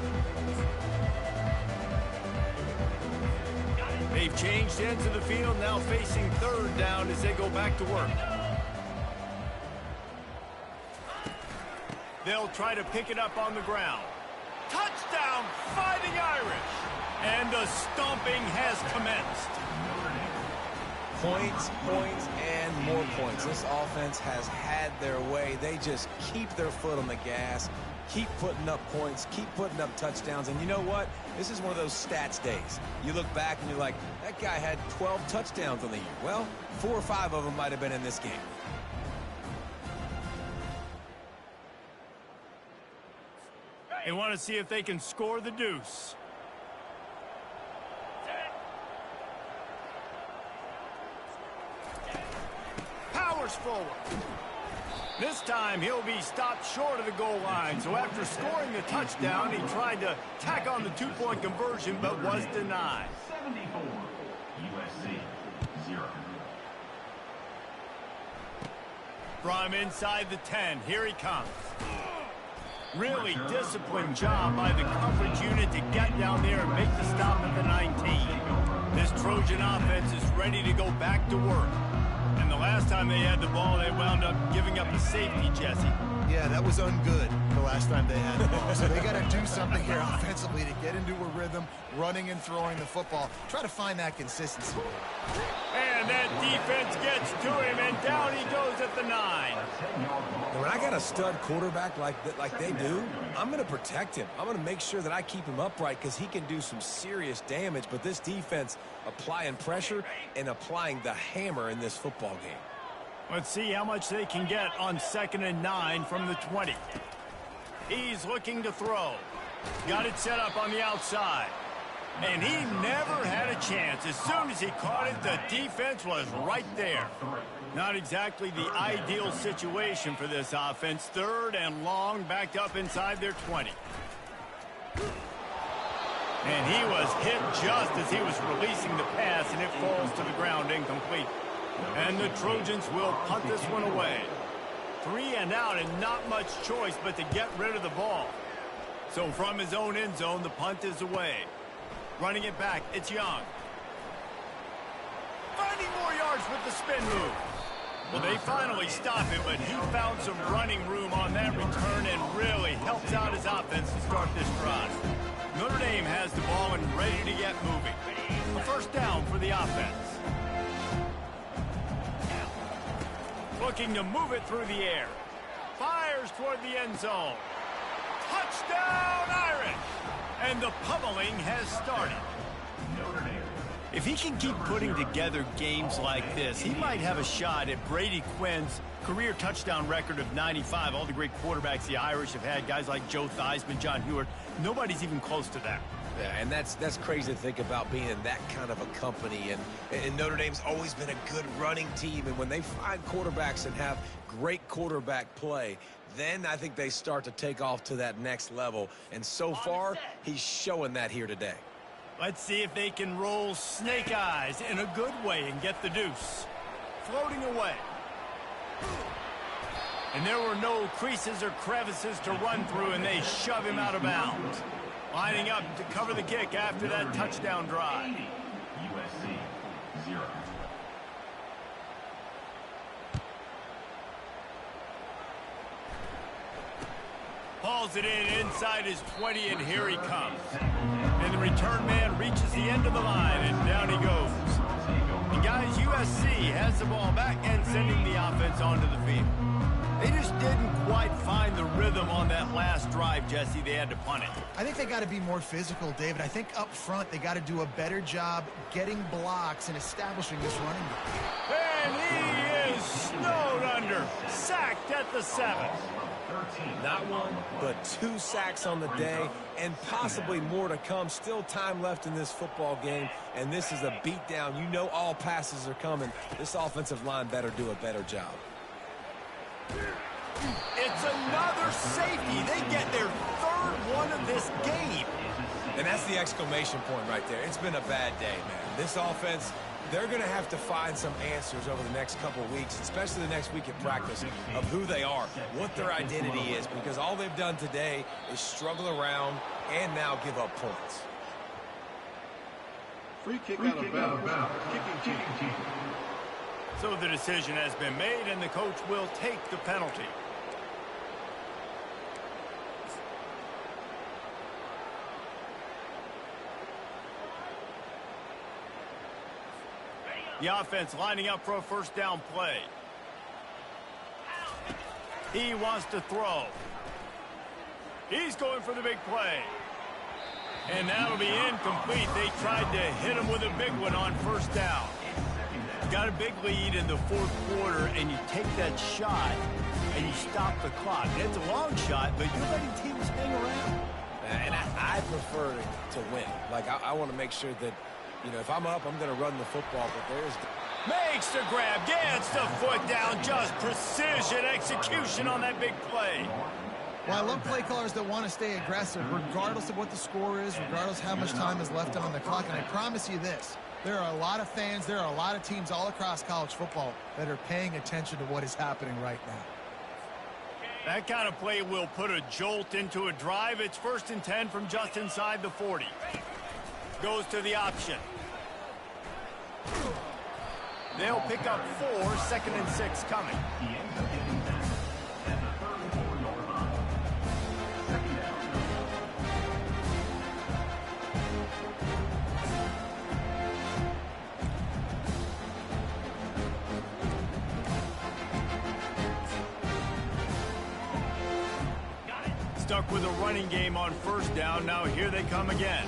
They've changed ends of the field, now facing third down as they go back to work. They'll try to pick it up on the ground. Touchdown, Fighting Irish! And the stomping has commenced. Points, points, and more points. This offense has had their way. They just keep their foot on the gas, keep putting up points, keep putting up touchdowns. And you know what? This is one of those stats days. You look back and you're like, that guy had 12 touchdowns on the year. Well, 4 or 5 of them might have been in this game. They want to see if they can score the deuce. Powers forward. This time he'll be stopped short of the goal line. So after scoring the touchdown, he tried to tack on the 2-point conversion but was denied. 74, USC 0. From inside the 10, here he comes. Really disciplined job by the coverage unit to get down there and make the stop at the 19. This Trojan offense is ready to go back to work. And the last time they had the ball, they wound up giving up a safety, Jesse. Yeah, that was ungood the last time they had the ball. So they got to do something here offensively to get into a rhythm, running and throwing the football. Try to find that consistency. And that defense gets to him, and down he goes at the 9. When I got a stud quarterback like they do, I'm going to protect him. I'm going to make sure that I keep him upright because he can do some serious damage. But this defense applying pressure and applying the hammer in this football game. Let's see how much they can get on 2nd and 9 from the 20. He's looking to throw. Got it set up on the outside. And he never had a chance. As soon as he caught it, the defense was right there. Not exactly the ideal situation for this offense. 3rd and long, backed up inside their 20. And he was hit just as he was releasing the pass, and it falls to the ground incomplete. And the Trojans will punt this one away. 3 and out, and not much choice but to get rid of the ball. So from his own end zone, the punt is away. Running it back, it's Young. Finding more yards with the spin move. Well, they finally stop it, but he found some running room on that return and really helps out his offense to start this drive. Notre Dame has the ball and ready to get moving. A first down for the offense. Looking to move it through the air. Fires toward the end zone. Touchdown, Irish! And the pummeling has started. If he can keep putting together games like this, he might have a shot at Brady Quinn's career touchdown record of 95. All the great quarterbacks the Irish have had, guys like Joe Theismann, John Hewart, nobody's even close to that. Yeah, and that's crazy to think about being in that kind of a company. And Notre Dame's always been a good running team. And when they find quarterbacks and have great quarterback play, then I think they start to take off to that next level. And so far, he's showing that here today. Let's see if they can roll snake eyes in a good way and get the deuce. Floating away. And there were no creases or crevices to run through, and they shove him out of bounds. Lining up to cover the kick after that touchdown drive. USC 0. Hauls it in inside his 20, and here he comes. And the return man reaches the end of the line, and down he goes. And guys, USC has the ball back and sending the offense onto the field. They just didn't quite find the rhythm on that last drive, Jesse. They had to punt it. I think they got to be more physical, David. I think up front they got to do a better job getting blocks and establishing this running game. And he is snowed under. Sacked at the 7. Not one, but 2 sacks on the day, and possibly more to come. Still time left in this football game, and this is a beatdown. You know all passes are coming. This offensive line better do a better job. It's another safety. They get their 3rd one of this game. And that's the exclamation point right there. It's been a bad day, man. This offense, they're going to have to find some answers over the next couple of weeks, especially the next week at practice, of who they are, what their identity is, because all they've done today is struggle around and now give up points. Free kick out of bounds. Kicking team. So the decision has been made, and the coach will take the penalty. The offense lining up for a first down play. He wants to throw. He's going for the big play. And that'll be incomplete. They tried to hit him with a big one on first down. Got a big lead in the 4th quarter, and you take that shot, and you stop the clock. It's a long shot, but you're letting teams hang around. And I prefer to win. Like, I want to make sure that, you know, if I'm up, I'm going to run the football, but there's... Makes the grab, gets the foot down, just precision execution on that big play. Well, I love play callers that want to stay aggressive, regardless of what the score is, regardless how much time is left on the clock. And I promise you this, there are a lot of fans, there are a lot of teams all across college football that are paying attention to what is happening right now. That kind of play will put a jolt into a drive. It's 1st and 10 from just inside the 40. Goes to the option. They'll pick up 4, 2nd and 6 coming. Stuck with a running game on first down. Now here they come again.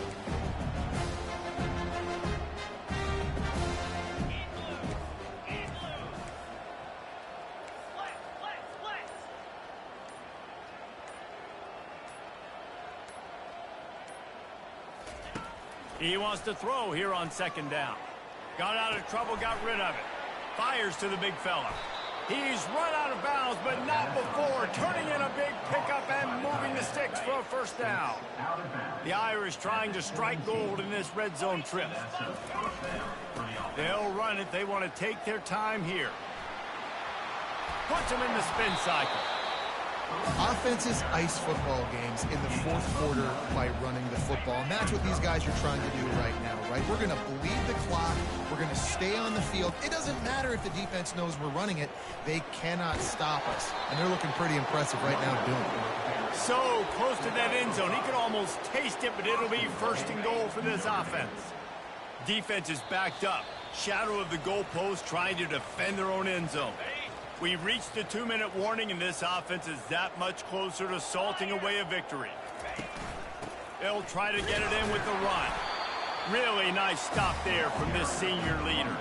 He wants to throw here on 2nd down. Got out of trouble, got rid of it. Fires to the big fella. He's run out of bounds, but not before. Turning in a big pickup and moving the sticks for a first down. The Irish trying to strike gold in this red zone trip. They'll run it. They want to take their time here. Puts them in the spin cycle. Offenses ice football games in the 4th quarter by running the football. And that's what these guys are trying to do right now, right? We're going to bleed the clock. We're going to stay on the field. It doesn't matter if the defense knows we're running it. They cannot stop us. And they're looking pretty impressive right now doing it. So close to that end zone. He could almost taste it, but it'll be 1st and goal for this offense. Defense is backed up. Shadow of the goalpost trying to defend their own end zone. We've reached the 2-minute warning, and this offense is that much closer to salting away a victory. They'll try to get it in with the run. Really nice stop there from this senior leader.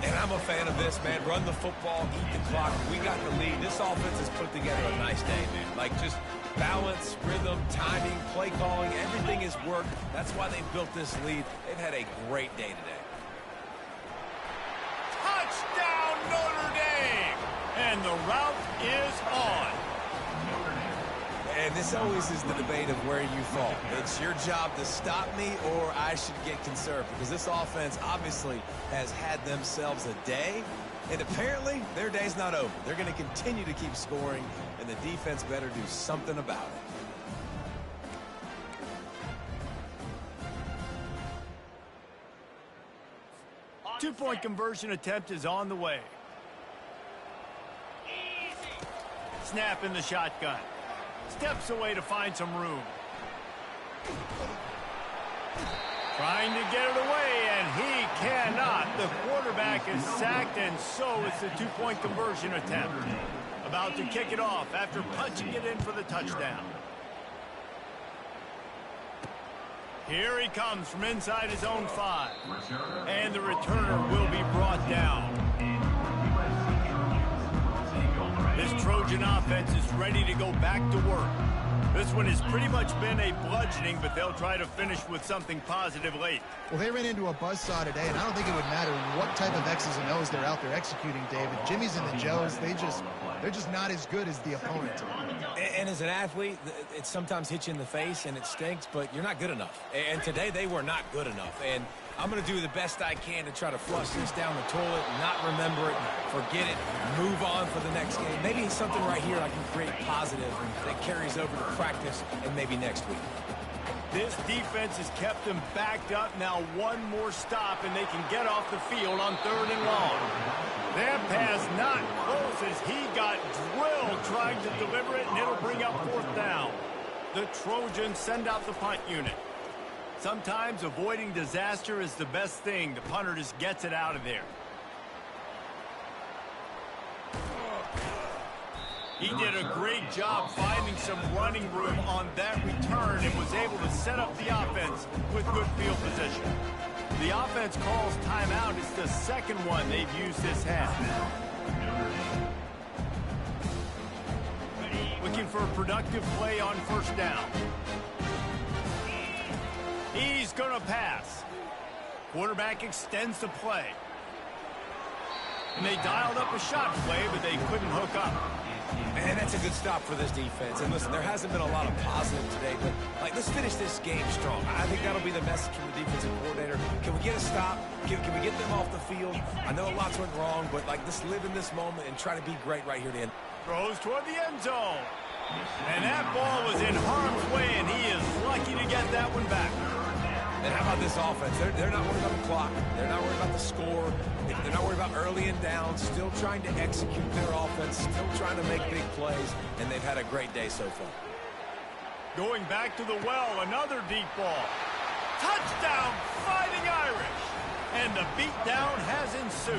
And I'm a fan of this, man. Run the football, eat the clock. We got the lead. This offense has put together a nice day, man. Like, just balance, rhythm, timing, play calling, everything is worked. That's why they built this lead. They've had a great day today. Touchdown, Notre Dame! And the route is on. And this always is the debate of where you fall. It's your job to stop me, or I should get conserved, because this offense obviously has had themselves a day, and apparently their day's not over. They're going to continue to keep scoring, and the defense better do something about it. Two-point conversion attempt is on the way. Snap in the shotgun. Steps away to find some room. Trying to get it away, and he cannot. The quarterback is sacked, and so it's the two-point conversion attempt. About to kick it off after punching it in for the touchdown. Here he comes from inside his own 5. And the returner will be brought down. Trojan offense is ready to go back to work. This one has pretty much been a bludgeoning, but they'll try to finish with something positive late. Well, they ran into a buzzsaw today, and I don't think it would matter what type of X's and O's they're out there executing, David. Jimmy's and the Joes, they're just not as good as the opponent. And as an athlete, it sometimes hits you in the face, and it stinks, but you're not good enough. And today, they were not good enough. And I'm going to do the best I can to try to flush this down the toilet, not remember it, forget it, move on for the next game. Maybe something right here I can create positive that carries over to practice and maybe next week. This defense has kept them backed up. Now one more stop, and they can get off the field on 3rd and long. That pass not close as he got drilled trying to deliver it, and it'll bring up 4th down. The Trojans send out the punt unit. Sometimes avoiding disaster is the best thing. The punter just gets it out of there. He did a great job finding some running room on that return and was able to set up the offense with good field position. The offense calls timeout. It's the second one they've used this half. Looking for a productive play on 1st down. He's going to pass. Quarterback extends the play. And they dialed up a shot play, but they couldn't hook up. Man, that's a good stop for this defense. And listen, there hasn't been a lot of positive today, but let's finish this game strong. I think that'll be the message from the defensive coordinator. Can we get a stop? Can we get them off the field? I know lots went wrong, but let's live in this moment and try to be great right here to end. Throws toward the end zone. And that ball was in harm's way, and he is lucky to get that one back. And how about this offense? They're not worried about the clock. They're not worried about the score. They're not worried about early and down. Still trying to execute their offense. Still trying to make big plays. And they've had a great day so far. Going back to the well, another deep ball. Touchdown, Fighting Irish. And the beatdown has ensued.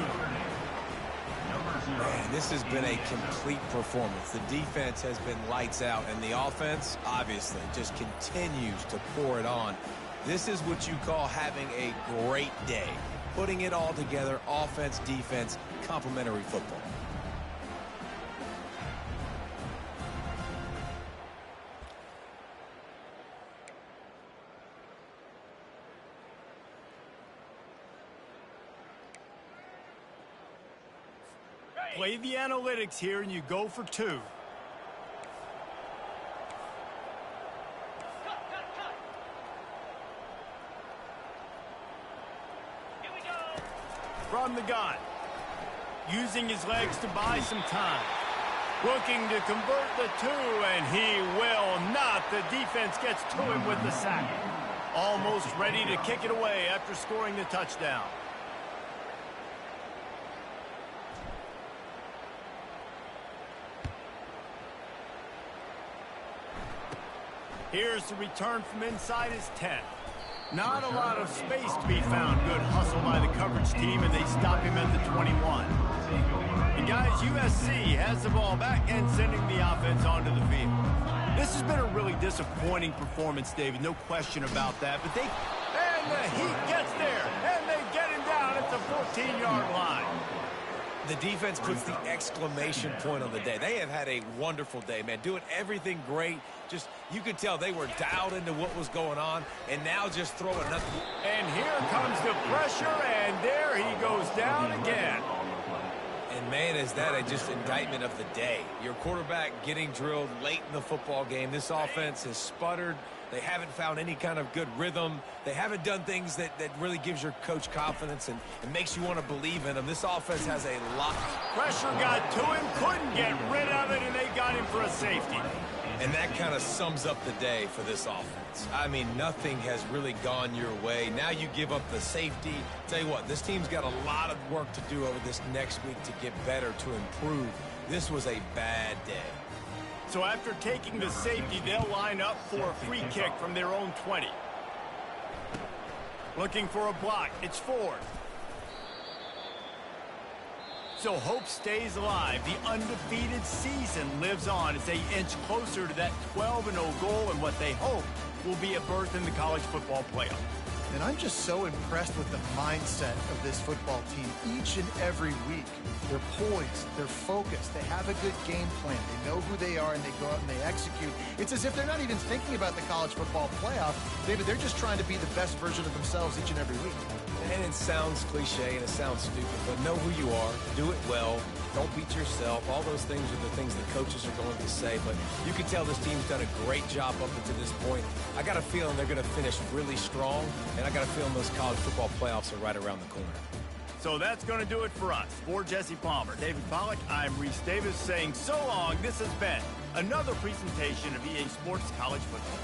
Man, this has been a complete performance. The defense has been lights out. And the offense, obviously, just continues to pour it on. This is what you call having a great day. Putting it all together, offense, defense, complementary football. Play the analytics here, and you go for 2. From the gun, using his legs to buy some time, looking to convert the 2, and he will not. The defense gets to him with the sack. Almost ready to kick it away after scoring the touchdown. Here's the return from inside his 10. Not a lot of space to be found. Good hustle by the coverage team, and they stop him at the 21. And guys, USC has the ball back and sending the offense onto the field. This has been a really disappointing performance, David. No question about that. But and the Heat gets there, and they get him down at the 14-yard line. The defense puts the exclamation point on the day. They have had a wonderful day, man. Doing everything great. Just, you could tell they were dialed into what was going on, and now just throw another. And here comes the pressure, and there he goes down again. And, man, is that just indictment of the day. Your quarterback getting drilled late in the football game. This offense has sputtered. They haven't found any kind of good rhythm. They haven't done things that really gives your coach confidence and makes you want to believe in them. This offense has a lot. Pressure got to him, couldn't get rid of it, and they got him for a safety. And that kind of sums up the day for this offense. I mean, nothing has really gone your way. Now you give up the safety. Tell you what, this team's got a lot of work to do over this next week to get better, to improve. This was a bad day. So after taking the safety, they'll line up for a free kick from their own 20. Looking for a block. It's Ford. So hope stays alive. The undefeated season lives on as they inch closer to that 12-0 goal and what they hope will be a berth in the college football playoff. And I'm just so impressed with the mindset of this football team each and every week. They're poised, they're focused, they have a good game plan, they know who they are, and they go out and they execute. It's as if they're not even thinking about the college football playoff. David, they're just trying to be the best version of themselves each and every week. And it sounds cliche and it sounds stupid, but know who you are, do it well, don't beat yourself. All those things are the things that coaches are going to say, but you can tell this team's done a great job up until this point. I got a feeling they're going to finish really strong, and I got a feeling those college football playoffs are right around the corner. So that's going to do it for us. For Jesse Palmer, David Pollack, I'm Reese Davis saying so long. This has been another presentation of EA Sports College Football.